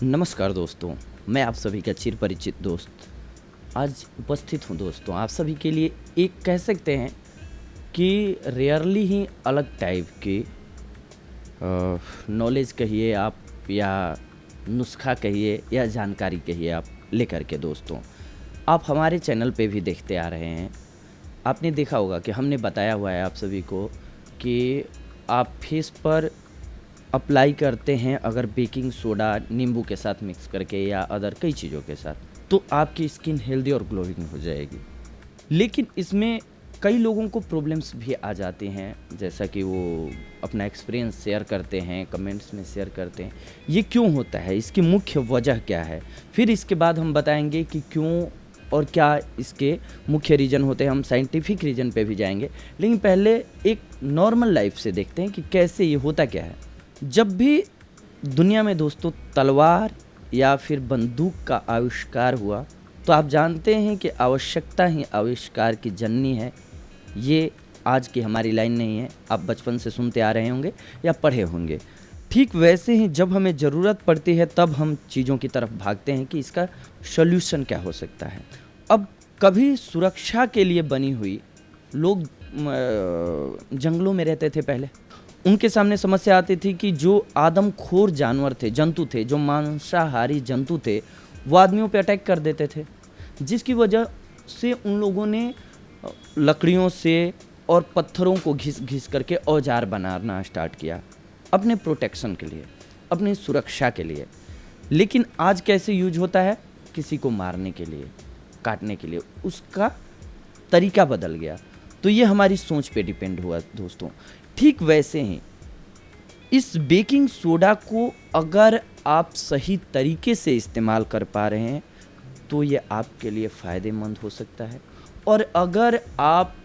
नमस्कार दोस्तों, मैं आप सभी का चिर परिचित दोस्त आज उपस्थित हूँ दोस्तों आप सभी के लिए। एक कह सकते हैं कि रेयरली ही अलग टाइप की नॉलेज कहिए आप, या नुस्खा कहिए, या जानकारी कहिए आप लेकर के दोस्तों आप हमारे चैनल पे भी देखते आ रहे हैं। आपने देखा होगा कि हमने बताया हुआ है आप सभी को कि आप फेस पर अप्लाई करते हैं अगर बेकिंग सोडा नींबू के साथ मिक्स करके या अदर कई चीज़ों के साथ, तो आपकी स्किन हेल्दी और ग्लोइंग हो जाएगी। लेकिन इसमें कई लोगों को प्रॉब्लम्स भी आ जाती हैं, जैसा कि वो अपना एक्सपीरियंस शेयर करते हैं, कमेंट्स में शेयर करते हैं। ये क्यों होता है, इसकी मुख्य वजह क्या है, फिर इसके बाद हम बताएंगे कि क्यों और क्या इसके मुख्य रीज़न होते हैं। हम साइंटिफिक रीज़न पे भी जाएंगे, लेकिन पहले एक नॉर्मल लाइफ से देखते हैं कि कैसे ये होता क्या है। जब भी दुनिया में दोस्तों तलवार या फिर बंदूक का आविष्कार हुआ, तो आप जानते हैं कि आवश्यकता ही आविष्कार की जननी है। ये आज की हमारी लाइन नहीं है, आप बचपन से सुनते आ रहे होंगे या पढ़े होंगे। ठीक वैसे ही जब हमें ज़रूरत पड़ती है तब हम चीज़ों की तरफ भागते हैं कि इसका सॉल्यूशन क्या हो सकता है। अब कभी सुरक्षा के लिए बनी हुई लोग जंगलों में रहते थे पहले, उनके सामने समस्या आती थी कि जो आदमखोर जानवर थे, जंतु थे, जो मांसाहारी जंतु थे, वो आदमियों पे अटैक कर देते थे, जिसकी वजह से उन लोगों ने लकड़ियों से और पत्थरों को घिस घिस करके औजार बनाना स्टार्ट किया अपने प्रोटेक्शन के लिए, अपनी सुरक्षा के लिए। लेकिन आज कैसे यूज होता है, किसी को मारने के लिए, काटने के लिए, उसका तरीका बदल गया। तो ये हमारी सोच पे डिपेंड हुआ दोस्तों। ठीक वैसे ही इस बेकिंग सोडा को अगर आप सही तरीके से इस्तेमाल कर पा रहे हैं तो ये आपके लिए फ़ायदेमंद हो सकता है, और अगर आप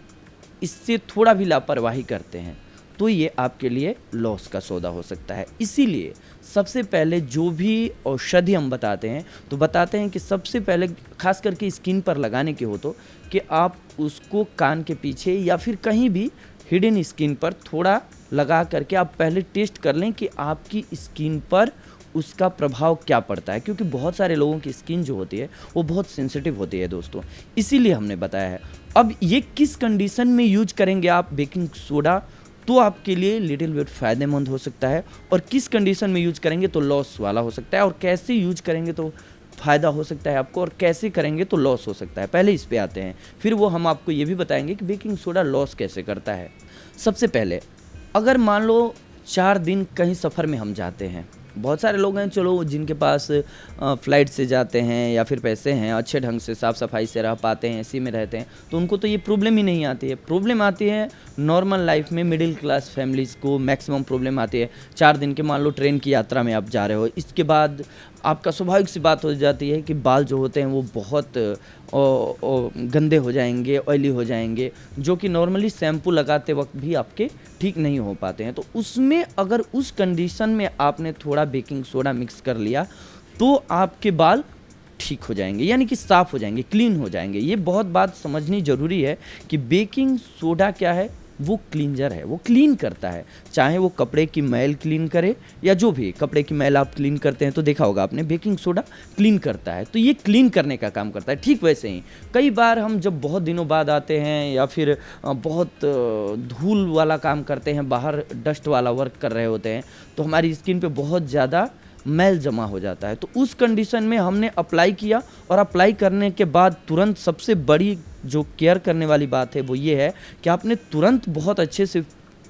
इससे थोड़ा भी लापरवाही करते हैं तो ये आपके लिए लॉस का सौदा हो सकता है। इसीलिए सबसे पहले जो भी औषधि हम बताते हैं तो बताते हैं कि सबसे पहले खास करके स्किन पर लगाने के हो तो कि आप उसको कान के पीछे या फिर कहीं भी हिडन स्किन पर थोड़ा लगा करके आप पहले टेस्ट कर लें कि आपकी स्किन पर उसका प्रभाव क्या पड़ता है, क्योंकि बहुत सारे लोगों की स्किन जो होती है वो बहुत सेंसिटिव होती है दोस्तों, इसीलिए हमने बताया है। अब ये किस कंडीशन में यूज करेंगे आप बेकिंग सोडा तो आपके लिए लिटिल बिट फ़ायदेमंद हो सकता है, और किस कंडीशन में यूज करेंगे तो लॉस वाला हो सकता है, और कैसे यूज करेंगे तो फ़ायदा हो सकता है आपको, और कैसे करेंगे तो लॉस हो सकता है। पहले इस पे आते हैं, फिर वो हम आपको ये भी बताएंगे कि बेकिंग सोडा लॉस कैसे करता है। सबसे पहले अगर मान लो 4 दिन कहीं सफ़र में हम जाते हैं, बहुत सारे लोग हैं चलो जिनके पास फ़्लाइट से जाते हैं या फिर पैसे हैं, अच्छे ढंग से साफ़ सफाई से रह पाते हैं, एसी में रहते हैं, तो उनको तो ये प्रॉब्लम ही नहीं आती है। प्रॉब्लम आती है नॉर्मल लाइफ में, मिडिल क्लास फैमिलीज़ को मैक्सिमम प्रॉब्लम आती है। 4 दिन के मान लो ट्रेन की यात्रा में आप जा रहे हो, इसके बाद आपका स्वाभाविक सी बात हो जाती है कि बाल जो होते हैं वो बहुत गंदे हो जाएंगे, ऑयली हो जाएंगे, जो कि नॉर्मली शैम्पू लगाते वक्त भी आपके ठीक नहीं हो पाते हैं। तो उसमें अगर उस कंडीशन में आपने थोड़ा बेकिंग सोडा मिक्स कर लिया तो आपके बाल ठीक हो जाएंगे, यानी कि साफ़ हो जाएंगे, क्लीन हो जाएंगे। ये बहुत बात समझनी ज़रूरी है कि बेकिंग सोडा क्या है, वो क्लींजर है, वो क्लीन करता है। चाहे वो कपड़े की मैल क्लीन करे या जो भी कपड़े की मैल आप क्लीन करते हैं तो देखा होगा आपने, बेकिंग सोडा क्लीन करता है, तो ये क्लीन करने का काम करता है। ठीक वैसे ही कई बार हम जब बहुत दिनों बाद आते हैं या फिर बहुत धूल वाला काम करते हैं, बाहर डस्ट वाला वर्क कर रहे होते हैं, तो हमारी स्किन पे बहुत ज़्यादा मैल जमा हो जाता है। तो उस कंडीशन में हमने अप्लाई किया, और अप्लाई करने के बाद तुरंत सबसे बड़ी जो केयर करने वाली बात है वो ये है कि आपने तुरंत बहुत अच्छे से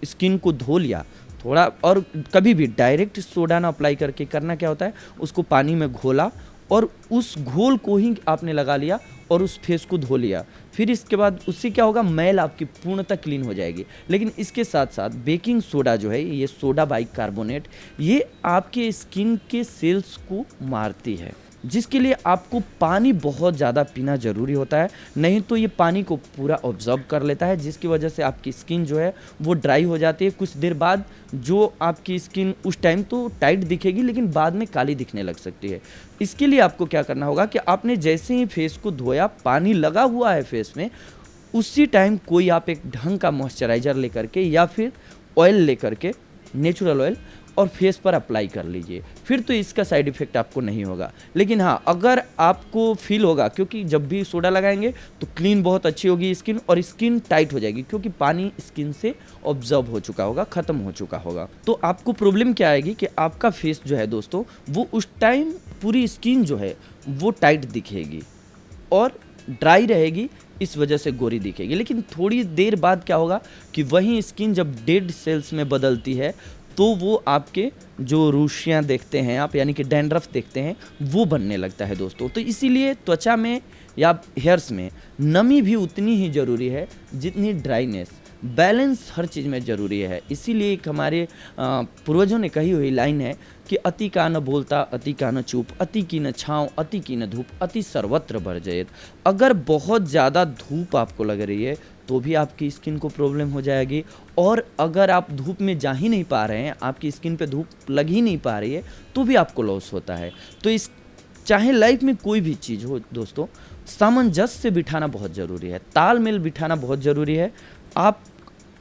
स्किन को धो लिया थोड़ा, और कभी भी डायरेक्ट सोडा ना अप्लाई करके करना क्या होता है, उसको पानी में घोला और उस घोल को ही आपने लगा लिया और उस फेस को धो लिया। फिर इसके बाद उससे क्या होगा, मैल आपकी पूर्णतः क्लीन हो जाएगी। लेकिन इसके साथ साथ बेकिंग सोडा जो है, ये सोडा बाइकार्बोनेट, ये आपके स्किन के सेल्स को मारती है, जिसके लिए आपको पानी बहुत ज़्यादा पीना ज़रूरी होता है, नहीं तो ये पानी को पूरा ऑब्जर्व कर लेता है, जिसकी वजह से आपकी स्किन जो है वो ड्राई हो जाती है। कुछ देर बाद जो आपकी स्किन उस टाइम तो टाइट दिखेगी, लेकिन बाद में काली दिखने लग सकती है। इसके लिए आपको क्या करना होगा कि आपने जैसे ही फेस को धोया, पानी लगा हुआ है फेस में, उसी टाइम कोई आप एक ढंग का मॉइस्चराइज़र लेकर के या फिर ऑयल लेकर के, नेचुरल ऑयल, और फेस पर अप्लाई कर लीजिए। फिर फिर तो इसका साइड इफ़ेक्ट आपको नहीं होगा। लेकिन हाँ, अगर आपको फील होगा, क्योंकि जब भी सोडा लगाएंगे तो क्लीन बहुत अच्छी होगी स्किन और स्किन टाइट हो जाएगी, क्योंकि पानी स्किन से ऑब्जर्व हो चुका होगा, ख़त्म हो चुका होगा। तो आपको प्रॉब्लम क्या आएगी कि आपका फेस जो है दोस्तों, वो उस टाइम पूरी स्किन जो है वो टाइट दिखेगी और ड्राई रहेगी, इस वजह से गोरी दिखेगी। लेकिन थोड़ी देर बाद क्या होगा कि वही स्किन जब डेड सेल्स में बदलती है तो वो आपके जो रूशियाँ देखते हैं आप, यानी कि डैंड्रफ देखते हैं, वो बनने लगता है दोस्तों। तो इसीलिए त्वचा में या हेयर्स में नमी भी उतनी ही ज़रूरी है जितनी ड्राइनेस। बैलेंस हर चीज़ में ज़रूरी है। इसीलिए एक हमारे पूर्वजों ने कही हुई लाइन है कि अति का न बोलता, अति का न चुप, अति की न छाँव, अति की न धूप, अति सर्वत्र बरजेत। अगर बहुत ज़्यादा धूप आपको लग रही है तो भी आपकी स्किन को प्रॉब्लम हो जाएगी, और अगर आप धूप में जा ही नहीं पा रहे हैं, आपकी स्किन पे धूप लग ही नहीं पा रही है, तो भी आपको लॉस होता है। तो इस चाहे लाइफ में कोई भी चीज़ हो दोस्तों, सामंजस्य बिठाना बहुत ज़रूरी है, तालमेल बिठाना बहुत ज़रूरी है। आप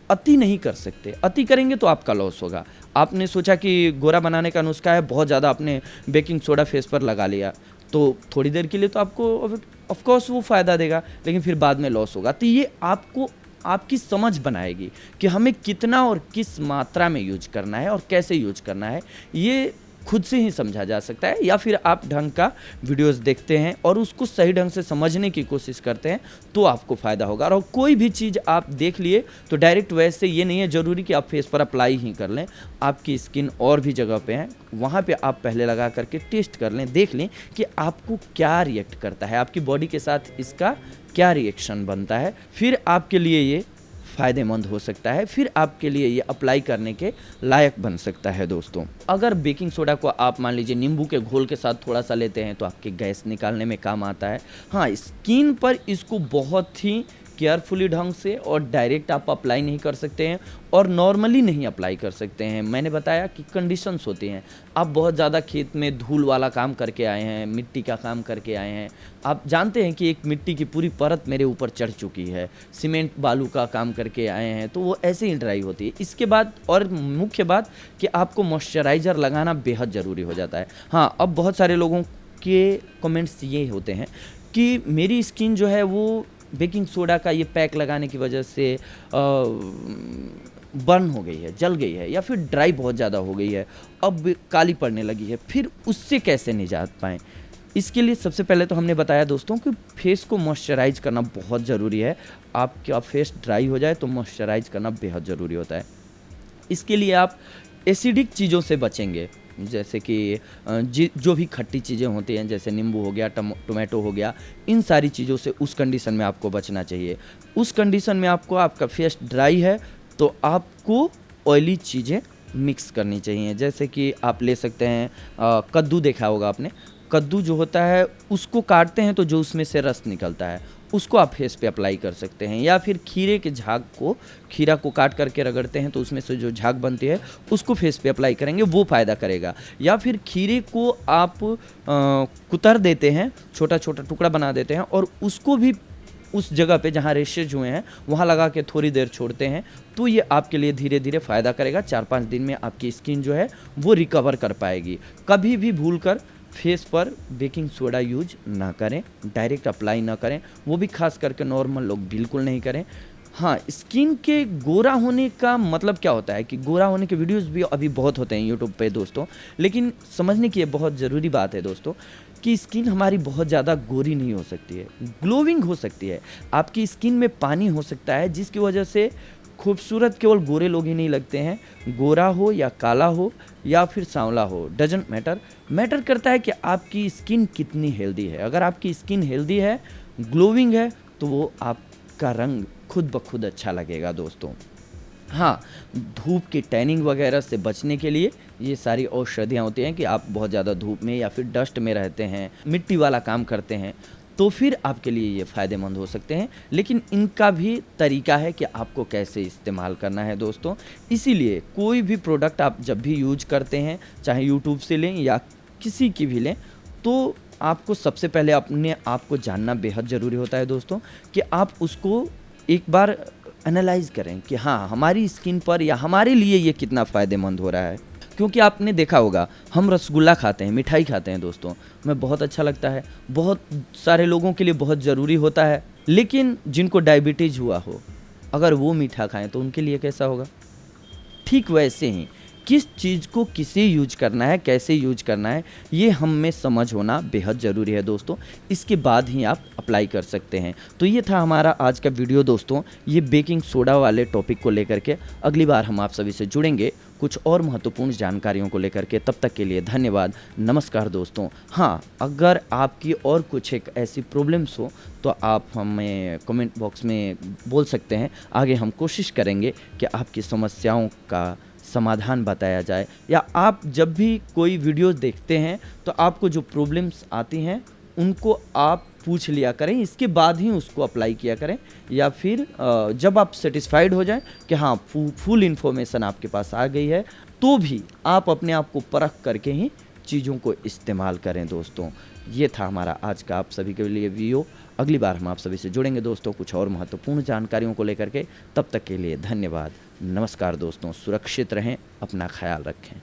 अति नहीं कर सकते, अति करेंगे तो आपका लॉस होगा। आपने सोचा कि गोरा बनाने का नुस्खा है, बहुत ज़्यादा आपने बेकिंग सोडा फेस पर लगा लिया, तो थोड़ी देर के लिए तो आपको ऑफ कोर्स वो फ़ायदा देगा, लेकिन फिर बाद में लॉस होगा। तो ये आपको आपकी समझ बनाएगी कि हमें कितना और किस मात्रा में यूज करना है और कैसे यूज करना है, ये खुद से ही समझा जा सकता है। या फिर आप ढंग का वीडियोस देखते हैं और उसको सही ढंग से समझने की कोशिश करते हैं तो आपको फ़ायदा होगा। और कोई भी चीज़ आप देख लिए तो डायरेक्ट वैसे ये नहीं है ज़रूरी कि आप फेस पर अप्लाई ही कर लें। आपकी स्किन और भी जगह पे है, वहाँ पे आप पहले लगा करके टेस्ट कर लें, देख लें कि आपको क्या रिएक्ट करता है, आपकी बॉडी के साथ इसका क्या रिएक्शन बनता है। फिर आपके लिए ये फ़ायदेमंद हो सकता है, फिर आपके लिए ये अप्लाई करने के लायक बन सकता है दोस्तों। अगर बेकिंग सोडा को आप मान लीजिए नींबू के घोल के साथ थोड़ा सा लेते हैं तो आपके गैस निकालने में काम आता है। हाँ, स्किन पर इसको बहुत ही केयरफुली ढंग से और डायरेक्ट आप अप्लाई नहीं कर सकते हैं और नॉर्मली नहीं अप्लाई कर सकते हैं। मैंने बताया कि कंडीशंस होती हैं। आप बहुत ज़्यादा खेत में धूल वाला काम करके आए हैं, मिट्टी का काम करके आए हैं, आप जानते हैं कि एक मिट्टी की पूरी परत मेरे ऊपर चढ़ चुकी है, सीमेंट बालू का काम करके आए हैं, तो वो ऐसे ही ड्राई होती है। इसके बाद और मुख्य बात कि आपको मॉइस्चराइज़र लगाना बेहद ज़रूरी हो जाता है। हाँ, अब बहुत सारे लोगों के कमेंट्स ये होते हैं कि मेरी स्किन जो है वो बेकिंग सोडा का ये पैक लगाने की वजह से बर्न हो गई है, जल गई है, या फिर ड्राई बहुत ज़्यादा हो गई है, अब काली पड़ने लगी है, फिर उससे कैसे निजात पाएँ। इसके लिए सबसे पहले तो हमने बताया दोस्तों कि फेस को मॉइस्चराइज करना बहुत ज़रूरी है। आपका फेस ड्राई हो जाए तो मॉइस्चराइज करना बेहद ज़रूरी होता है। इसके लिए आप एसिडिक चीज़ों से बचेंगे, जैसे कि जो भी खट्टी चीज़ें होती हैं, जैसे नींबू हो गया, टोमेटो हो गया, इन सारी चीज़ों से उस कंडीशन में आपको बचना चाहिए। उस कंडीशन में आपका फेस ड्राई है तो आपको ऑयली चीज़ें मिक्स करनी चाहिए। जैसे कि आप ले सकते हैं कद्दू, देखा होगा आपने, कद्दू जो होता है उसको काटते हैं तो जो उसमें से रस निकलता है उसको आप फेस पे अप्लाई कर सकते हैं। या फिर खीरा को काट करके रगड़ते हैं तो उसमें से जो झाग बनती है उसको फेस पे अप्लाई करेंगे, वो फ़ायदा करेगा। या फिर खीरे को आप कुतर देते हैं, छोटा छोटा टुकड़ा बना देते हैं और उसको भी उस जगह पे जहाँ रेशेज हुए हैं वहाँ लगा के थोड़ी देर छोड़ते हैं, तो ये आपके लिए धीरे धीरे फ़ायदा करेगा। 4-5 दिन में आपकी स्किन जो है वो रिकवर कर पाएगी। कभी भी भूलकर फेस पर बेकिंग सोडा यूज ना करें, डायरेक्ट अप्लाई ना करें, वो भी खास करके नॉर्मल लोग बिल्कुल नहीं करें। हाँ, स्किन के गोरा होने का मतलब क्या होता है कि गोरा होने के वीडियोस भी अभी बहुत होते हैं यूट्यूब पे दोस्तों, लेकिन समझने की ये बहुत ज़रूरी बात है दोस्तों कि स्किन हमारी बहुत ज़्यादा गोरी नहीं हो सकती है, ग्लोइंग हो सकती है। आपकी स्किन में पानी हो सकता है जिसकी वजह से खूबसूरत केवल गोरे लोग ही नहीं लगते हैं, गोरा हो या काला हो या फिर सांवला हो, डजंट मैटर करता है कि आपकी स्किन कितनी हेल्दी है। अगर आपकी स्किन हेल्दी है, ग्लोइंग है, तो वो आपका रंग खुद ब खुद अच्छा लगेगा दोस्तों। हाँ, धूप की टैनिंग वगैरह से बचने के लिए ये सारी औषधियाँ होती हैं कि आप बहुत ज़्यादा धूप में या फिर डस्ट में रहते हैं, मिट्टी वाला काम करते हैं, तो फिर आपके लिए ये फ़ायदेमंद हो सकते हैं। लेकिन इनका भी तरीका है कि आपको कैसे इस्तेमाल करना है दोस्तों। इसीलिए कोई भी प्रोडक्ट आप जब भी यूज करते हैं, चाहे यूट्यूब से लें या किसी की भी लें, तो आपको सबसे पहले अपने आप को जानना बेहद ज़रूरी होता है दोस्तों कि आप उसको एक बार एनालाइज करें कि हाँ, हमारी स्किन पर या हमारे लिए ये कितना फ़ायदेमंद हो रहा है। क्योंकि आपने देखा होगा हम रसगुल्ला खाते हैं, मिठाई खाते हैं दोस्तों, हमें बहुत अच्छा लगता है, बहुत सारे लोगों के लिए बहुत ज़रूरी होता है। लेकिन जिनको डायबिटीज़ हुआ हो, अगर वो मीठा खाएं तो उनके लिए कैसा होगा? ठीक वैसे ही किस चीज़ को किसे यूज करना है, कैसे यूज करना है, ये हम में समझ होना बेहद ज़रूरी है दोस्तों। इसके बाद ही आप अप्लाई कर सकते हैं। तो ये था हमारा आज का वीडियो दोस्तों, ये बेकिंग सोडा वाले टॉपिक को लेकर के। अगली बार हम आप सभी से जुड़ेंगे कुछ और महत्वपूर्ण जानकारियों को लेकर के। तब तक के लिए धन्यवाद, नमस्कार दोस्तों। हाँ, अगर आपकी और कुछ एक ऐसी प्रॉब्लम्स हो तो आप हमें कमेंट बॉक्स में बोल सकते हैं। आगे हम कोशिश करेंगे कि आपकी समस्याओं का समाधान बताया जाए, या आप जब भी कोई वीडियो देखते हैं तो आपको जो प्रॉब्लम्स आती हैं उनको आप पूछ लिया करें, इसके बाद ही उसको अप्लाई किया करें। या फिर जब आप सेटिस्फाइड हो जाएं कि हाँ फुल इन्फॉर्मेशन आपके पास आ गई है, तो भी आप अपने आप को परख करके ही चीज़ों को इस्तेमाल करें दोस्तों। ये था हमारा आज का आप सभी के लिए वीडियो। अगली बार हम आप सभी से जुड़ेंगे दोस्तों कुछ और महत्वपूर्ण जानकारियों को लेकर के। तब तक के लिए धन्यवाद, नमस्कार दोस्तों। सुरक्षित रहें, अपना ख्याल रखें।